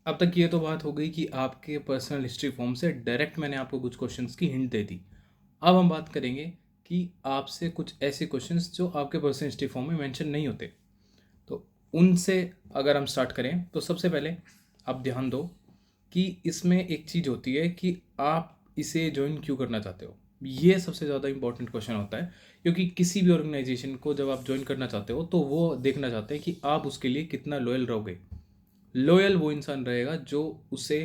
अब तक ये तो बात हो गई कि आपके पर्सनल हिस्ट्री फॉर्म से डायरेक्ट मैंने आपको कुछ क्वेश्चंस की हिंट दे दी। अब हम बात करेंगे कि आपसे कुछ ऐसे क्वेश्चंस जो आपके पर्सनल हिस्ट्री फॉर्म में मेंशन नहीं होते, तो उनसे अगर हम स्टार्ट करें तो सबसे पहले आप ध्यान दो कि इसमें एक चीज़ होती है कि आप इसे ज्वाइन क्यों करना चाहते हो। ये सबसे ज़्यादा इंपॉर्टेंट क्वेश्चन होता है, क्योंकि किसी भी ऑर्गेनाइजेशन को जब आप ज्वाइन करना चाहते हो तो वो देखना चाहते हैं कि आप उसके लिए कितना लॉयल रहोगे। लॉयल वो इंसान रहेगा जो उसे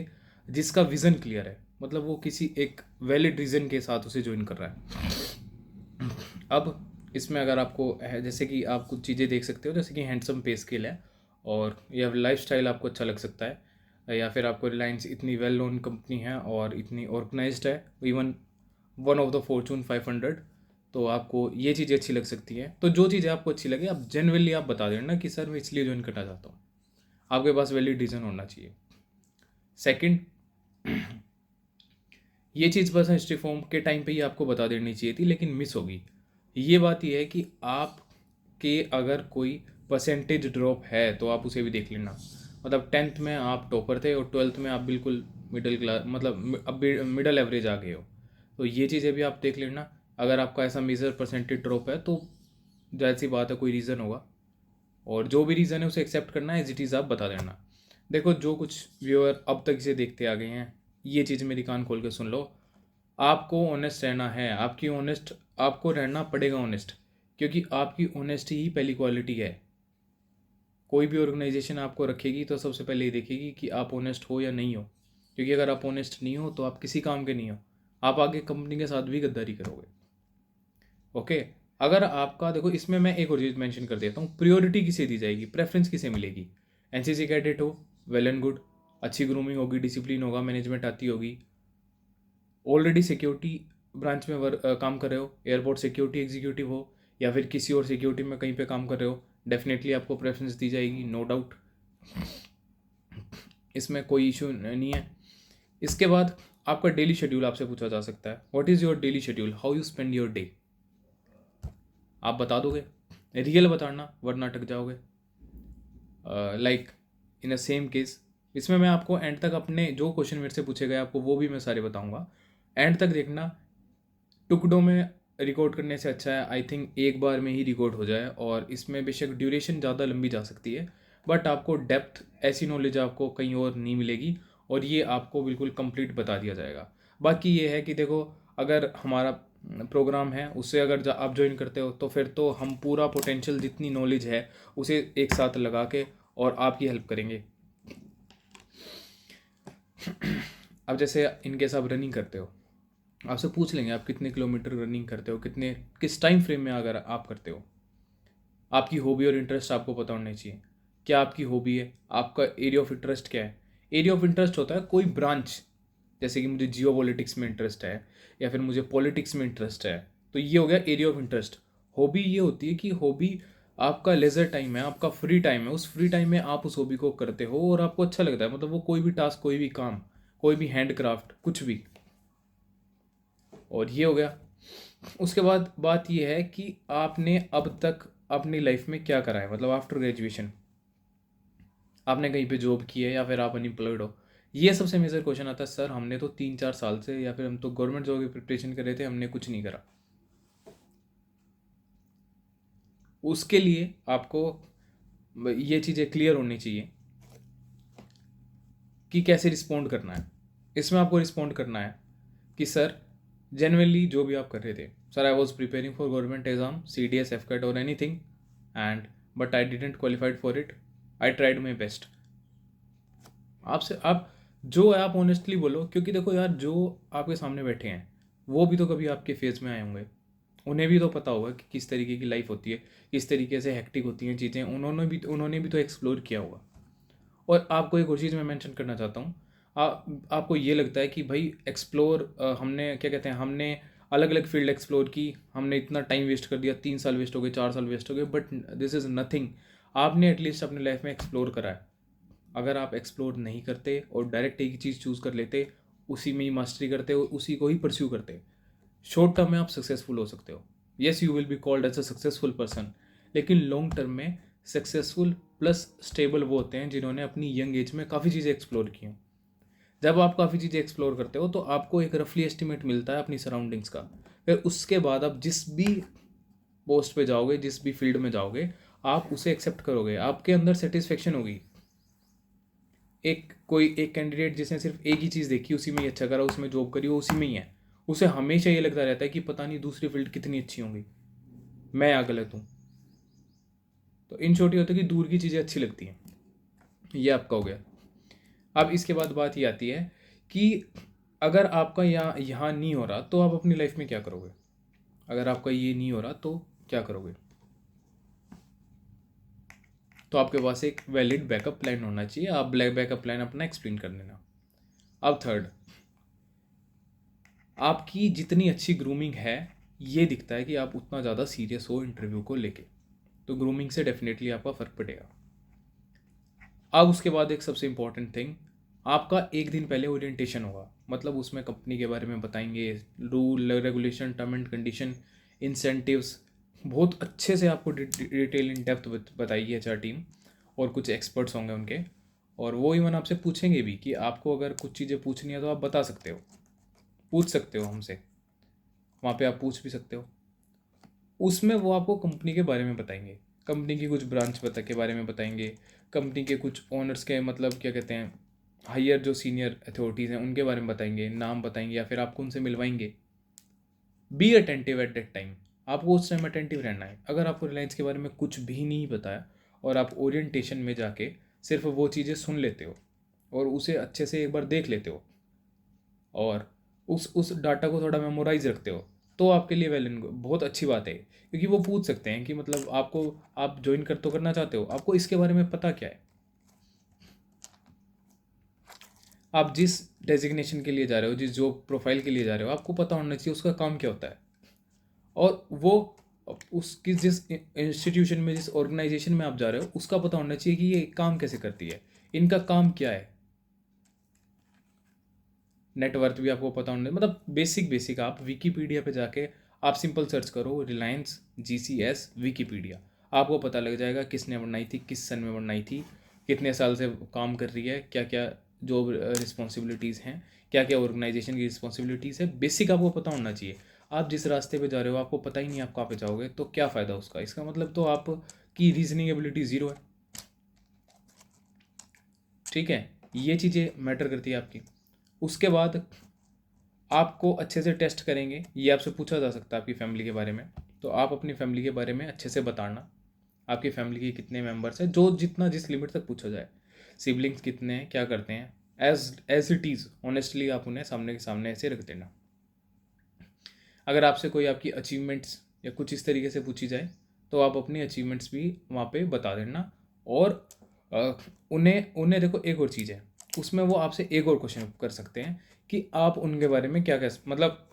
जिसका विज़न क्लियर है, मतलब वो किसी एक वैलिड रीज़न के साथ उसे ज्वाइन कर रहा है। अब इसमें अगर आपको जैसे कि आप कुछ चीज़ें देख सकते हो, जैसे कि हैंडसम पे स्केल है, और या लाइफ स्टाइल आपको अच्छा लग सकता है, या फिर आपको रिलायंस इतनी वेल नोन कंपनी है और इतनी ऑर्गेनाइज्ड है, even one of the Fortune 500, तो आपको ये चीज़ें अच्छी लग सकती हैं। तो जो चीज़ें आपको अच्छी लगे आप जेनुअनली आप बता देना कि सर मैं इसलिए ज्वाइन करना चाहता हूँ। आपके पास वैलिड रीज़न होना चाहिए। सेकंड, ये चीज़ पर्सनल हिस्ट्री फॉर्म के टाइम पे ही आपको बता देनी चाहिए थी, लेकिन मिस होगी। ये बात ये है कि आपके अगर कोई परसेंटेज ड्रॉप है तो आप उसे भी देख लेना। मतलब 10th में आप टॉपर थे और 12th में आप बिल्कुल मिडिल क्लास, मतलब अब मिडल एवरेज आ गए हो, तो ये चीज़ें भी आप देख लेना। अगर आपका ऐसा मेजर परसेंटेज ड्रॉप है तो जाहिर सी बात है कोई रीज़न होगा, और जो भी रीज़न है उसे एक्सेप्ट करना है, एज इट इज़ आप बता देना। देखो, जो कुछ व्यूअर अब तक इसे देखते आ गए हैं, ये चीज़ मेरी कान खोल के सुन लो। आपको ऑनेस्ट रहना है, आपको रहना पड़ेगा ऑनेस्ट, क्योंकि आपकी ऑनेस्टी ही पहली क्वालिटी है। कोई भी ऑर्गेनाइजेशन आपको रखेगी तो सबसे पहले ये देखेगी कि आप ऑनेस्ट हो या नहीं हो, क्योंकि अगर आप ऑनेस्ट नहीं हो तो आप किसी काम के नहीं हो, आप आगे कंपनी के साथ भी गद्दारी करोगे। ओके। अगर आपका, देखो इसमें मैं एक और चीज़ मेंशन कर देता हूँ, प्रायोरिटी किसे दी जाएगी, प्रेफरेंस किसे मिलेगी। एनसीसी कैडेट हो, वेल एंड गुड, अच्छी ग्रूमिंग होगी, डिसिप्लिन होगा, मैनेजमेंट आती होगी, ऑलरेडी सिक्योरिटी ब्रांच में काम कर रहे हो, एयरपोर्ट सिक्योरिटी एग्जीक्यूटिव हो, या फिर किसी और सिक्योरिटी में कहीं पे काम कर रहे हो, डेफिनेटली आपको प्रेफरेंस दी जाएगी, नो डाउट, इसमें कोई इशू नहीं है। इसके बाद आपका डेली शेड्यूल आपसे पूछा जा सकता है, what is your daily schedule, how you spend your day. आप बता दोगे, रियल बताना वरना अटक जाओगे। Like in a same case, इसमें मैं आपको एंड तक अपने जो क्वेश्चन मेरे से पूछे गए आपको वो भी मैं सारे बताऊंगा, एंड तक देखना। टुकड़ों में रिकॉर्ड करने से अच्छा है आई थिंक एक बार में ही रिकॉर्ड हो जाए, और इसमें बेशक ड्यूरेशन ज़्यादा लंबी जा सकती है, बट आपको डेप्थ, ऐसी नॉलेज आपको कहीं और नहीं मिलेगी, और ये आपको बिल्कुल कंप्लीट बता दिया जाएगा। बाकी ये है कि देखो, अगर हमारा प्रोग्राम है उससे अगर आप ज्वाइन करते हो तो फिर तो हम पूरा पोटेंशियल जितनी नॉलेज है उसे एक साथ लगा के और आपकी हेल्प करेंगे। अब जैसे इनकेस आप रनिंग करते हो, आपसे पूछ लेंगे आप कितने किलोमीटर रनिंग करते हो, किस टाइम फ्रेम में अगर आप करते हो। आपकी हॉबी और इंटरेस्ट आपको पता होना चाहिए, क्या आपकी हॉबी है, आपका एरिया ऑफ इंटरेस्ट क्या है। एरिया ऑफ इंटरेस्ट होता है कोई ब्रांच, जैसे कि मुझे जियो पॉलिटिक्स में इंटरेस्ट है, या फिर मुझे पॉलिटिक्स में इंटरेस्ट है, तो ये हो गया एरिया ऑफ इंटरेस्ट। हॉबी ये होती है कि हॉबी आपका लेजर टाइम है, आपका फ्री टाइम है, उस फ्री टाइम में आप उस हॉबी को करते हो और आपको अच्छा लगता है, मतलब वो कोई भी टास्क, कोई भी काम, कोई भी हैंडक्राफ्ट, कुछ भी। और ये हो गया। उसके बाद बात ये है कि आपने अब तक अपनी लाइफ में क्या करा है, मतलब आफ्टर ग्रेजुएशन आपने कहीं पे जॉब की है या फिर आप अनएम्प्लॉयड हो। ये सबसे मेजर क्वेश्चन आता है, सर हमने तो 3-4 साल से, या फिर हम तो गवर्नमेंट जॉब की प्रिपरेशन कर रहे थे, हमने कुछ नहीं करा। उसके लिए आपको ये चीज़ें क्लियर होनी चाहिए कि कैसे रिस्पॉन्ड करना है। इसमें आपको रिस्पॉन्ड करना है कि सर जेनुअनली जो भी आप कर रहे थे, sir I was preparing for government exam, CDS, FCAT और anything, and but I didn't qualified for it, I tried my best. आपसे आप जो है आप ऑनेस्टली बोलो, क्योंकि देखो यार, जो आपके सामने बैठे हैं वो भी तो कभी आपके फेज में आए होंगे, उन्हें भी तो पता होगा कि किस तरीके की लाइफ होती है, किस तरीके से हेक्टिक होती हैं चीज़ें, उन्होंने भी तो एक्सप्लोर किया होगा। और आपको एक और चीज़ मैं मेंशन करना चाहता हूँ, आपको ये लगता है कि भाई एक्सप्लोर, हमने क्या कहते हैं, हमने अलग अलग फील्ड एक्सप्लोर की, हमने इतना टाइम वेस्ट कर दिया, 3 साल वेस्ट हो गए, 4 साल वेस्ट हो गए, बट दिस इज़ नथिंग। आपने एटलीस्ट अपने लाइफ में एक्सप्लोर करा है। अगर आप एक्सप्लोर नहीं करते और डायरेक्ट एक ही चीज़ चूज़ कर लेते, उसी में ही मास्टरी करते हो, उसी को ही परस्यू करते, शॉर्ट टर्म में आप सक्सेसफुल हो सकते हो, yes you will be called as a successful person, लेकिन लॉन्ग टर्म में सक्सेसफुल प्लस स्टेबल वो होते हैं जिन्होंने अपनी यंग एज में काफ़ी चीज़ें एक्सप्लोर की हैं। जब आप काफ़ी चीज़ें एक्सप्लोर करते हो तो आपको एक रफली एस्टिमेट मिलता है अपनी सराउंडिंग्स का। फिर उसके बाद आप जिस भी पोस्ट पे जाओगे, जिस भी फील्ड में जाओगे, आप उसे एक्सेप्ट करोगे, आपके अंदर सेटिस्फेक्शन होगी। एक कैंडिडेट जिसने सिर्फ एक ही चीज़ देखी, उसी में ही अच्छा करा, उसमें जॉब करी, वो उसी में ही है, उसे हमेशा ये लगता रहता है कि पता नहीं दूसरी फील्ड कितनी अच्छी होंगी, मैं यहाँ गलत हूँ। तो इन शॉर्ट ये होता है कि दूर की चीज़ें अच्छी लगती हैं। ये आपका हो गया। अब इसके बाद बात ये आती है कि अगर आपका यहाँ नहीं हो रहा तो आप अपनी लाइफ में क्या करोगे। अगर आपका ये नहीं हो रहा तो क्या करोगे। तो आपके पास एक वैलिड बैकअप प्लान होना चाहिए। आप बैकअप प्लान अपना एक्सप्लेन कर देना। अब थर्ड, आपकी जितनी अच्छी ग्रूमिंग है, ये दिखता है कि आप उतना ज़्यादा सीरियस हो इंटरव्यू को लेके। तो ग्रूमिंग से डेफिनेटली आपका फ़र्क पड़ेगा। अब उसके बाद एक सबसे इम्पॉर्टेंट थिंग, आपका एक दिन पहले ओरिएंटेशन होगा। मतलब उसमें कंपनी के बारे में बताएंगे, rule regulation, term and condition, incentives, बहुत अच्छे से आपको डिटेल इन डेप्थ बताएगी एचआर टीम, और कुछ एक्सपर्ट्स होंगे उनके। और वो इवन आपसे पूछेंगे भी कि आपको अगर कुछ चीज़ें पूछनी है तो आप बता सकते हो, पूछ सकते हो हमसे, वहाँ पे आप पूछ भी सकते हो। उसमें वो आपको कंपनी के बारे में बताएंगे, कंपनी की कुछ ब्रांच के बारे में बताएंगे, कंपनी के कुछ ओनर्स के, मतलब क्या कहते हैं, हायर जो सीनियर अथॉरिटीज़ हैं उनके बारे में बताएंगे, नाम बताएंगे, या फिर आपको उनसे मिलवाएंगे। Be attentive at that time. आपको उस टाइम अटेंटिव रहना है। अगर आपको रिलायंस के बारे में कुछ भी नहीं बताया और आप ओरिएंटेशन में जाके सिर्फ वो चीज़ें सुन लेते हो और उसे अच्छे से एक बार देख लेते हो और उस डाटा को थोड़ा मेमोराइज रखते हो, तो आपके लिए वेल एंड बहुत अच्छी बात है। क्योंकि वो पूछ सकते हैं कि मतलब आपको, आप ज्वाइन तो करना चाहते हो, आपको इसके बारे में पता क्या है, आप जिस डेजिग्नेशन के लिए जा रहे हो, जिस जॉब प्रोफाइल के लिए जा रहे हो, आपको पता होना चाहिए उसका काम क्या होता है। और वो उसकी जिस इंस्टीट्यूशन में, जिस ऑर्गेनाइजेशन में आप जा रहे हो, उसका पता होना चाहिए कि ये काम कैसे करती है, इनका काम क्या है। नेटवर्थ भी आपको पता होना, मतलब बेसिक आप विकीपीडिया पे जाके आप सिंपल सर्च करो रिलायंस GCS विकीपीडिया, आपको पता लग जाएगा किसने बनाई थी, किस सन में बनाई थी, कितने साल से काम कर रही है, क्या क्या जॉब रिस्पॉन्सिबिलिटीज़ हैं, क्या क्या ऑर्गेनाइजेशन की रिस्पॉन्सिबिलिटीज़ है, बेसिक आपको पता होना चाहिए। आप जिस रास्ते पे जा रहे हो आपको पता ही नहीं आप कहाँ पे जाओगे, तो क्या फ़ायदा उसका। इसका मतलब तो आपकी रीजनिंग एबिलिटी ज़ीरो है। ठीक है, ये चीज़ें मैटर करती है आपकी। उसके बाद आपको अच्छे से टेस्ट करेंगे, ये आपसे पूछा जा सकता है आपकी फैमिली के बारे में, तो आप अपनी फैमिली के बारे में अच्छे से बताना। आपकी फैमिली के कितने मेंबर्स हैं, जो जितना जिस लिमिट तक पूछा जाए, सिबलिंग्स कितने हैं, क्या करते हैं, एज इट इज़ ऑनेस्टली आप उन्हें सामने के सामने ऐसे रख देना। अगर आपसे कोई आपकी अचीवमेंट्स या कुछ इस तरीके से पूछी जाए तो आप अपनी अचीवमेंट्स भी वहाँ पे बता देना। और उन्हें उन्हें देखो, एक और चीज़ है, उसमें वो आपसे एक और क्वेश्चन कर सकते हैं कि आप उनके बारे में क्या कह, मतलब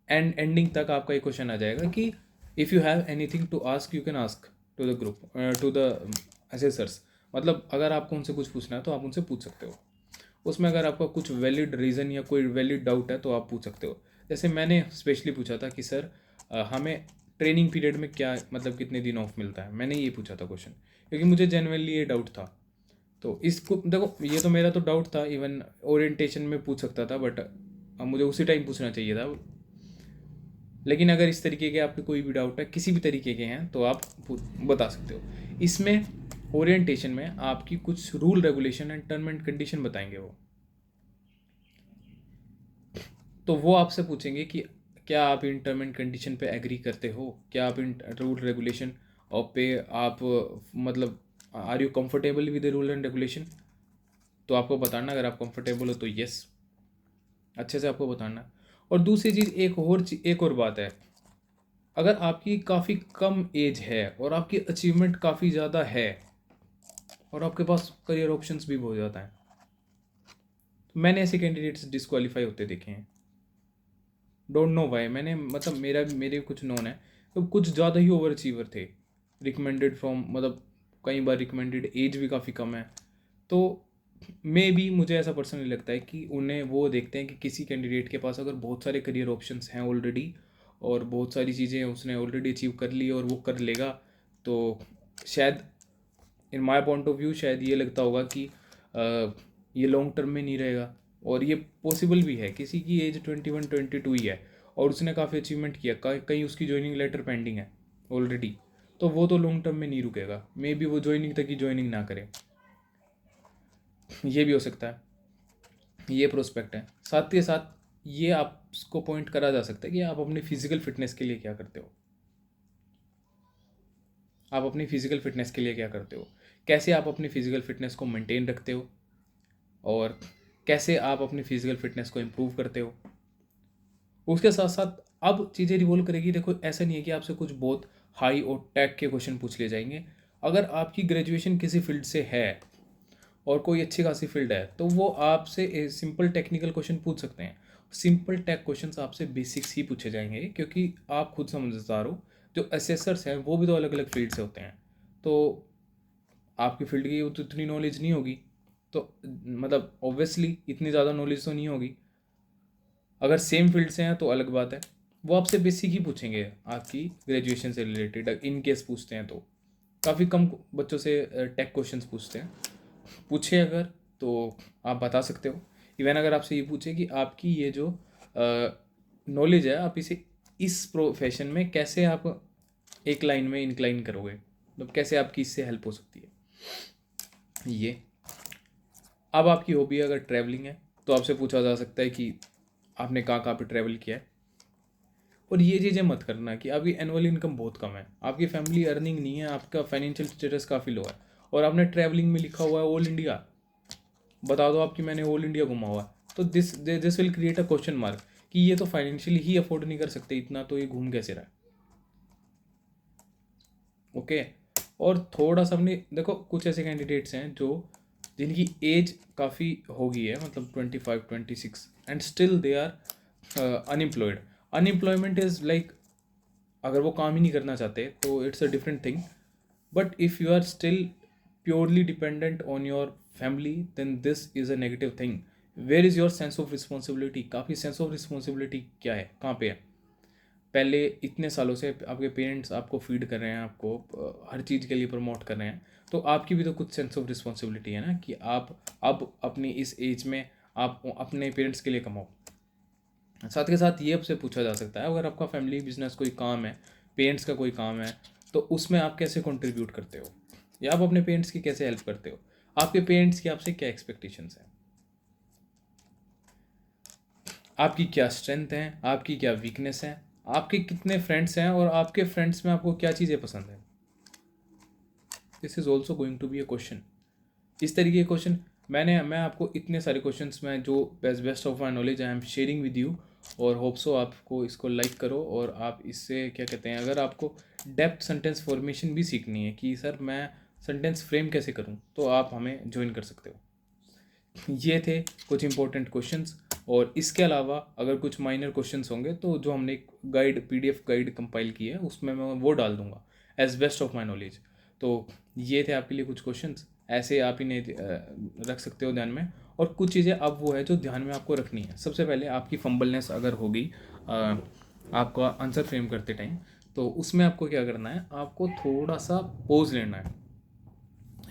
एंडिंग तक आपका एक क्वेश्चन आ जाएगा कि if you have anything to ask you can ask to the group, to the assessors. मतलब अगर आपको उनसे कुछ पूछना है तो आप उनसे पूछ सकते हो। उसमें अगर आपका कुछ वैलिड रीज़न या कोई वैलिड डाउट है तो आप पूछ सकते हो। जैसे मैंने स्पेशली पूछा था कि सर हमें ट्रेनिंग पीरियड में क्या, मतलब कितने दिन ऑफ मिलता है, मैंने ये पूछा था क्वेश्चन, क्योंकि मुझे जेनुइनली ये डाउट था। तो इसको देखो, ये तो मेरा तो डाउट था, इवन ओरिएंटेशन में पूछ सकता था, बट मुझे उसी टाइम पूछना चाहिए था। लेकिन अगर इस तरीके के आपके कोई भी डाउट है, किसी भी तरीके के हैं, तो आप बता सकते हो। इसमें ओरिएंटेशन में आपकी कुछ rule regulation and term and condition बताएंगे वो। तो वो आपसे पूछेंगे कि क्या आप इन टर्म एंड कंडीशन पे एग्री करते हो, क्या आप इन रूल रेगुलेशन और पे आप, मतलब are you comfortable with the rule and regulation. तो आपको बताना, अगर आप कंफर्टेबल हो तो यस, अच्छे से आपको बताना। और दूसरी चीज़, एक और बात है, अगर आपकी काफ़ी कम एज है और आपकी अचीवमेंट काफ़ी ज़्यादा है और आपके पास करियर ऑप्शंस भी बहुत ज़्यादा हैं, तो मैंने ऐसे कैंडिडेट्स डिस्क्वालीफाई होते देखे हैं। डोंट नो वाई, मैंने, मतलब मेरे कुछ नोन है तो कुछ ज़्यादा ही ओवर अचीवर थे, रिकमेंडेड फ्रॉम, मतलब कई बार रिकमेंडेड एज भी काफ़ी कम है। तो मे बी मुझे ऐसा पर्सनली लगता है कि उन्हें वो देखते हैं कि किसी कैंडिडेट के पास अगर बहुत सारे करियर ऑप्शंस हैं ऑलरेडी और बहुत सारी चीज़ें उसने ऑलरेडी अचीव कर ली और वो कर लेगा, तो शायद इन माई पॉइंट ऑफ व्यू शायद ये लगता होगा कि ये लॉन्ग टर्म में नहीं रहेगा, और ये पॉसिबल भी है। किसी की एज 21-22 ही है और उसने काफ़ी अचीवमेंट किया, कहीं उसकी ज्वाइनिंग लेटर पेंडिंग है ऑलरेडी, तो वो तो लॉन्ग टर्म में नहीं रुकेगा, मे बी वो ज्वाइनिंग तक ही ज्वाइनिंग ना करे, ये भी हो सकता है। ये प्रोस्पेक्ट है। साथ के साथ ये आपको पॉइंट करा जा सकता है कि आप अपनी फिजिकल फिटनेस के लिए क्या करते हो, आप अपनी फिजिकल फिटनेस के लिए क्या करते हो, कैसे आप अपनी फिजिकल फिटनेस को मेंटेन रखते हो, और कैसे आप अपनी फिजिकल फिटनेस को इम्प्रूव करते हो। उसके साथ साथ अब चीज़ें रिवॉल्व करेगी। देखो, ऐसा नहीं है कि आपसे कुछ बहुत हाई और टेक के क्वेश्चन पूछ लिए जाएंगे। अगर आपकी ग्रेजुएशन किसी फील्ड से है और कोई अच्छी खासी फील्ड है, तो वो आपसे सिंपल टेक्निकल क्वेश्चन पूछ सकते हैं। सिंपल टेक क्वेश्चंस आपसे बेसिक्स ही पूछे जाएंगे, क्योंकि आप खुद समझदार हो। जो असेसर्स हैं वो भी तो अलग अलग फील्ड से होते हैं, तो आपकी फील्ड की तो इतनी नॉलेज नहीं होगी, तो मतलब ऑब्वियसली इतनी ज़्यादा नॉलेज तो नहीं होगी। अगर सेम फील्ड से हैं तो अलग बात है, वो आपसे बेसिक ही पूछेंगे आपकी ग्रेजुएशन से रिलेटेड, इन केस पूछते हैं तो। काफ़ी कम बच्चों से टेक क्वेश्चंस पूछते हैं। पूछे अगर, तो आप बता सकते हो। इवन अगर आपसे ये पूछे कि आपकी ये जो नॉलेज है, आप इसे इस प्रोफेशन में कैसे आप एक लाइन में इंक्लाइन करोगे, मतलब कैसे आपकी इससे हेल्प हो सकती है ये। अब आपकी हॉबी अगर ट्रैवलिंग है, तो आपसे पूछा जा सकता है कि आपने कहाँ कहाँ पे ट्रैवल किया है। और ये चीज़ें मत करना कि आपकी एनुअल इनकम बहुत कम है, आपकी फैमिली अर्निंग नहीं है, आपका फाइनेंशियल स्टेटस काफ़ी लो है, और आपने ट्रैवलिंग में लिखा हुआ है ऑल इंडिया। बता दो आपकी मैंने ऑल इंडिया घुमा हुआ है, तो this will create a question mark कि ये तो फाइनेंशियली ही अफोर्ड नहीं कर सकते इतना, तो ये घूम कैसे रहा है। ओके। और थोड़ा सा अपनी देखो, कुछ ऐसे कैंडिडेट्स हैं जो जिनकी एज काफ़ी हो गई है, मतलब 25-26, and still they are unemployed. Unemployment is like, अगर वो काम ही नहीं करना चाहते तो it's a different thing, but if you are still purely dependent on your family, then this is a negative thing. Where is your sense of responsibility? काफ़ी sense of responsibility क्या है, कहाँ पे है? पहले इतने सालों से आपके पेरेंट्स आपको फीड कर रहे हैं, आपको हर चीज़ के लिए प्रमोट कर रहे हैं, तो आपकी भी तो कुछ सेंस ऑफ रिस्पॉन्सिबिलिटी है ना, कि आप अब अपनी इस एज में आप अपने पेरेंट्स के लिए कमाओ। साथ के साथ ये आपसे पूछा जा सकता है, अगर आपका फैमिली बिजनेस कोई काम है, पेरेंट्स का कोई काम है, तो उसमें आप कैसे कंट्रीब्यूट करते हो, या आप अपने पेरेंट्स की कैसे हेल्प करते हो, आपके पेरेंट्स की आपसे क्या एक्सपेक्टेशंस हैं, आपकी क्या स्ट्रेंथ है, आपकी क्या वीकनेस है, आपके कितने फ्रेंड्स हैं, और आपके फ्रेंड्स में आपको क्या चीज़ें पसंद है। This is also going to be a question. इस तरीके के क्वेश्चन मैं आपको इतने सारे क्वेश्चंस में जो best of my knowledge I am sharing with you, और होप सो आपको इसको लाइक करो, और आप इससे क्या कहते हैं, अगर आपको डेप्थ सेंटेंस फॉर्मेशन भी सीखनी है कि सर मैं सेंटेंस फ्रेम कैसे करूं, तो आप हमें ज्वाइन कर सकते हो। ये थे कुछ इंपॉर्टेंट क्वेश्चंस, और इसके अलावा अगर कुछ माइनर क्वेश्चंस होंगे तो जो हमने एक गाइड PDF गाइड कंपाइल की है उसमें मैं वो डाल दूंगा as best of my knowledge. तो ये थे आपके लिए कुछ क्वेश्चंस, ऐसे आप इन्हें रख सकते हो ध्यान में। और कुछ चीज़ें अब वो है जो ध्यान में आपको रखनी है। सबसे पहले आपकी फंबलनेस अगर होगी आपका आंसर फ्रेम करते टाइम, तो उसमें आपको क्या करना है, आपको थोड़ा सा पॉज लेना है,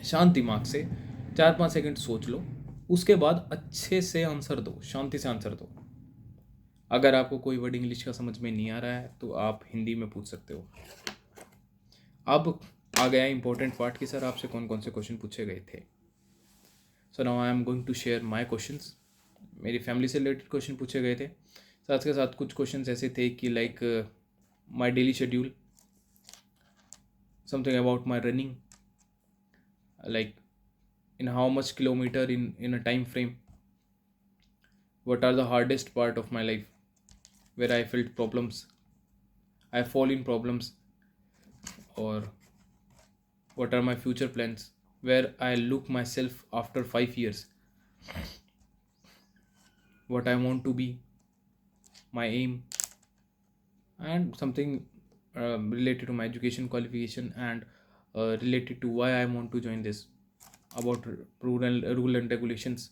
शांत दिमाग से 4-5 सेकंड सोच लो, उसके बाद अच्छे से आंसर दो, शांति से आंसर दो। अगर आपको कोई वर्ड इंग्लिश का समझ में नहीं आ रहा है तो आप हिंदी में पूछ सकते हो। अब आ गया इंपॉर्टेंट पार्ट कि सर आपसे कौन कौन से क्वेश्चन पूछे गए थे। So now I am going to share my questions. मेरी फैमिली से रिलेटेड क्वेश्चन पूछे गए थे, साथ के साथ कुछ क्वेश्चन ऐसे थे कि like my daily schedule, something about my running, like in how much kilometer in a time frame, what are the hardest part of my life where I felt problems, I fall in problems, or what are my future plans where I look myself after 5 years, what I want to be, my aim, and something related to my education qualification, and related to why I want to join this, about rule and regulations.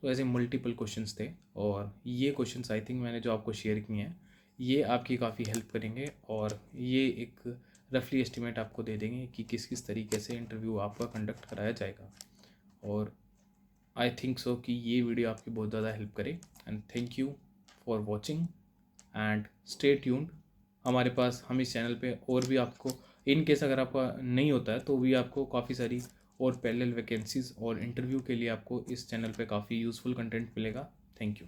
तो ऐसे multiple questions थे, और ये questions I think मैंने जो आपको share किए हैं ये आपकी काफ़ी हेल्प करेंगे, और ये एक रफली एस्टिमेट आपको दे देंगे कि किस किस तरीके से इंटरव्यू आपका कंडक्ट कराया जाएगा। और आई थिंक सो कि ये वीडियो आपकी बहुत ज़्यादा हेल्प करे। And thank you for watching and stay tuned. हमारे पास हम इस चैनल पे और भी आपको, इन केस अगर आपका नहीं होता है तो भी आपको काफ़ी सारी और पैरेलल वैकेंसीज़ और इंटरव्यू के लिए आपको इस चैनल पे काफ़ी यूज़फुल कंटेंट मिलेगा। Thank you.